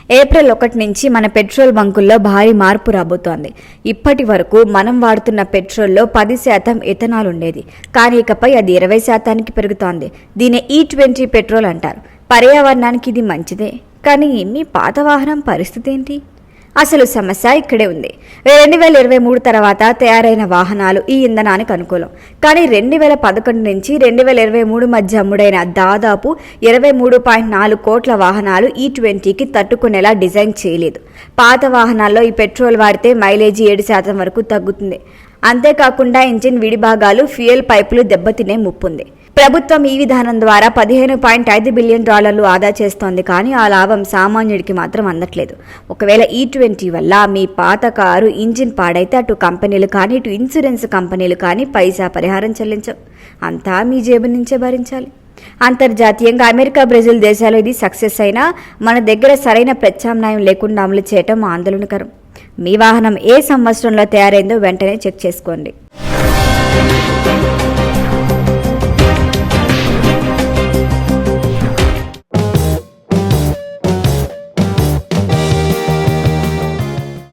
April 1 నుంచి మన petrol బంకుల్లో భారీ మార్పు రాబోతోంది. ఇప్పటి వరకు మనం వాడుతున్న పెట్రోల్లో 10% ఇథనాల్ ఉండేది. కానీ ఇకపై అది 20%కి పెరుగుతోంది. దీన్ని E20 పెట్రోల్ అంటారు. పర్యావరణానికి ఇది మంచిదే. కానీ మీ పాత వాహనం పరిస్థితి ఏంటి? అసలు సమస్య ఇక్కడే ఉంది. 2023 తర్వాత తయారైన వాహనాలు ఈ ఇంధనానికి అనుకూలం. కానీ 2011 నుంచి 2023 మధ్య అమ్ముడైన దాదాపు 23.4 కోట్ల వాహనాలు E20కి తట్టుకునేలా డిజైన్ చేయలేదు. పాత వాహనాల్లో ఈ పెట్రోల్ వాడితే మైలేజీ 7% వరకు తగ్గుతుంది. అంతేకాకుండా ఇంజిన్ విడిభాగాలు, ఫ్యూయల్ పైపులు దెబ్బతినే ముప్పుంది. ప్రభుత్వం ఈ విధానం ద్వారా $15.5 బిలియన్ ఆదా చేస్తోంది. కానీ ఆ లాభం సామాన్యుడికి మాత్రం అందట్లేదు. ఒకవేళ E20 వల్ల మీ పాత కారు ఇంజిన్ పాడైతే అటు కంపెనీలు కానీ ఇటు ఇన్సూరెన్స్ కంపెనీలు కానీ పైసా పరిహారం చెల్లించవు. అంతా మీ జేబు నుంచే భరించాలి. అంతర్జాతీయంగా అమెరికా, బ్రెజిల్ దేశాలు ఇది సక్సెస్ అయినా మన దగ్గర సరైన ప్రత్యామ్నాయం లేకుండా అమలు చేయటం ఆందోళనకరం. మీ వాహనం ఏ సంవత్సరంలో తయారైందో వెంటనే చెక్ చేసుకోండి.